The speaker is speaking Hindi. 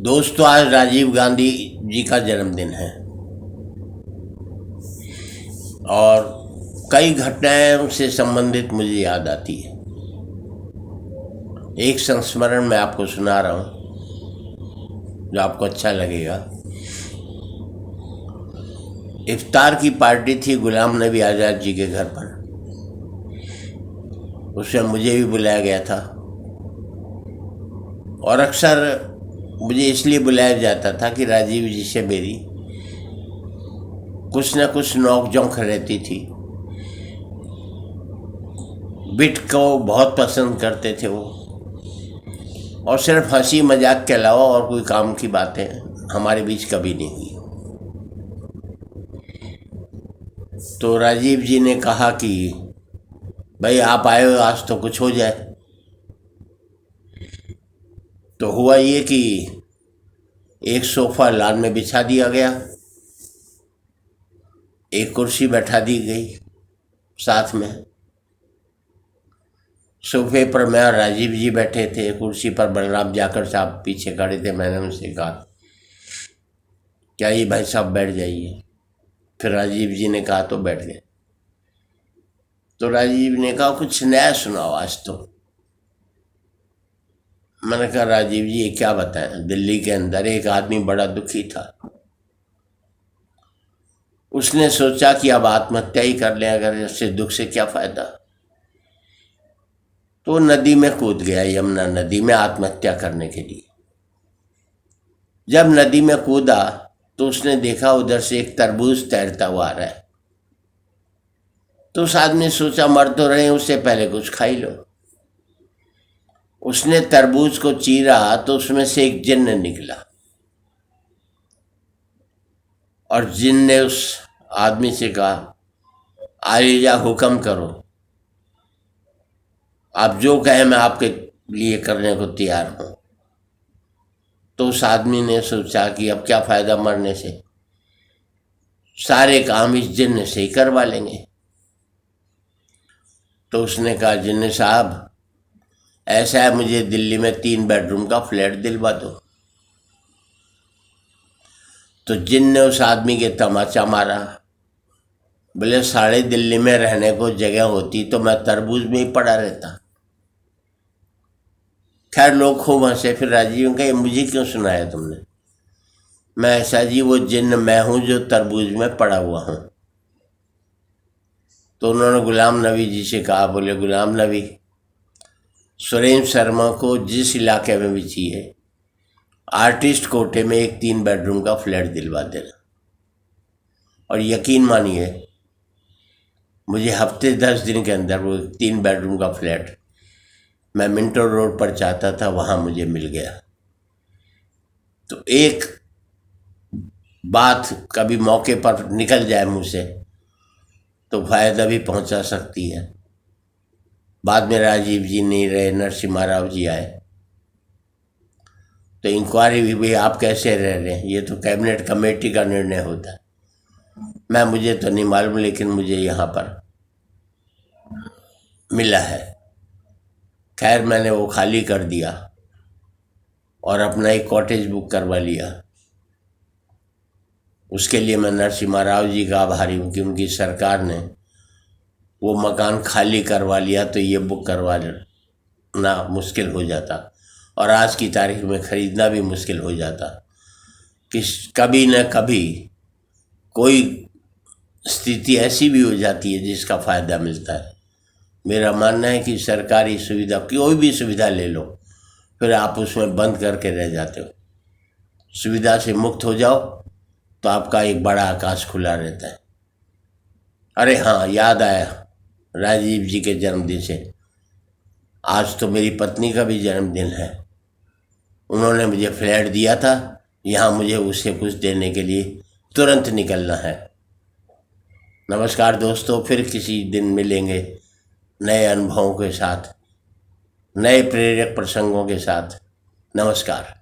दोस्तों, आज राजीव गांधी जी का जन्मदिन है और कई घटनाएं उनसे संबंधित मुझे याद आती है। एक संस्मरण मैं आपको सुना रहा हूँ जो आपको अच्छा लगेगा। इफ्तार की पार्टी थी गुलाम नबी आज़ाद जी के घर पर। उसमें मुझे भी बुलाया गया था और अक्सर मुझे इसलिए बुलाया जाता था कि राजीव जी से मेरी कुछ न कुछ नोक झोंक रहती थी। बिट को बहुत पसंद करते थे वो, और सिर्फ हंसी मजाक के अलावा और कोई काम की बातें हमारे बीच कभी नहीं हुई। तो राजीव जी ने कहा कि भाई आप आए हो, आज तो कुछ हो जाए। तो हुआ ये कि एक सोफा लॉन में बिछा दिया गया, एक कुर्सी बैठा दी गई साथ में। सोफे पर मैं और राजीव जी बैठे थे, कुर्सी पर बलराम जाकर साहब पीछे खड़े थे। मैंने उनसे कहा क्या ये भाई साहब बैठ जाइए। फिर राजीव जी ने कहा तो बैठ गए। तो राजीव ने कहा कुछ नया सुनाओ आज तो। मैंने कहा राजीव जी ये क्या बताएं, दिल्ली के अंदर एक आदमी बड़ा दुखी था। उसने सोचा कि अब आत्महत्या ही कर लें, अगर इससे दुख से क्या फायदा। तो नदी में कूद गया, यमुना नदी में आत्महत्या करने के लिए। जब नदी में कूदा तो उसने देखा उधर से एक तरबूज तैरता हुआ आ रहा है। तो उस आदमी ने सोचा मर तो रहे हैं, उससे पहले कुछ खा ही लो। उसने तरबूज को चीरा तो उसमें से एक जिन्न निकला और जिन्न ने उस आदमी से कहा आलिया हुक्म करो, आप जो कहें मैं आपके लिए करने को तैयार हूं। तो उस आदमी ने सोचा कि अब क्या फायदा मरने से, सारे काम इस जिन्न से ही करवा लेंगे। तो उसने कहा जिन्न साहब ऐसा है, मुझे दिल्ली में 3 बेडरूम का फ्लैट दिलवा दो। तो जिन्न ने उस आदमी के तमाचा मारा, बोले सारे दिल्ली में रहने को जगह होती तो मैं तरबूज में ही पड़ा रहता। खैर लोग खूब हंसे। फिर राजीव कहे मुझे क्यों सुनाया तुमने। मैं ऐसा जी वो जिन्न मैं हूं जो तरबूज में पड़ा हुआ हूं। तो उन्होंने गुलाम नबी जी से कहा, बोले गुलाम नबी सुरेंद्र शर्मा को जिस इलाके में भी चाहिए आर्टिस्ट कोटे में एक 3 बेडरूम का फ्लैट दिलवा देना। और यकीन मानिए मुझे हफ्ते 10 दिन के अंदर वो 3 बेडरूम का फ्लैट मैं मिंटो रोड पर चाहता था, वहाँ मुझे मिल गया। तो एक बात कभी मौके पर निकल जाए मुँह से तो फायदा भी पहुँचा सकती है। बाद में राजीव जी नहीं रहे, नरसिम्हा राव जी आए तो इंक्वायरी भी भाई आप कैसे रह रहे हैं, ये तो कैबिनेट कमेटी का निर्णय होता है। मुझे तो नहीं मालूम, लेकिन मुझे यहाँ पर मिला है। खैर मैंने वो खाली कर दिया और अपना एक कॉटेज बुक करवा लिया। उसके लिए मैं नरसिम्हा राव जी का आभारी हूँ कि उनकी सरकार ने वो मकान खाली करवा लिया, तो ये बुक करवाना मुश्किल हो जाता और आज की तारीख में ख़रीदना भी मुश्किल हो जाता। कि कभी न कभी कोई स्थिति ऐसी भी हो जाती है जिसका फ़ायदा मिलता है। मेरा मानना है कि सरकारी सुविधा, कोई भी सुविधा ले लो, फिर आप उसमें बंद करके रह जाते हो। सुविधा से मुक्त हो जाओ तो आपका एक बड़ा आकाश खुला रहता है। अरे हाँ, याद आया राजीव जी के जन्मदिन से, आज तो मेरी पत्नी का भी जन्मदिन है। उन्होंने मुझे फ्लैट दिया था, यहाँ मुझे उसे कुछ देने के लिए तुरंत निकलना है। नमस्कार दोस्तों, फिर किसी दिन मिलेंगे नए अनुभवों के साथ, नए प्रेरक प्रसंगों के साथ। नमस्कार।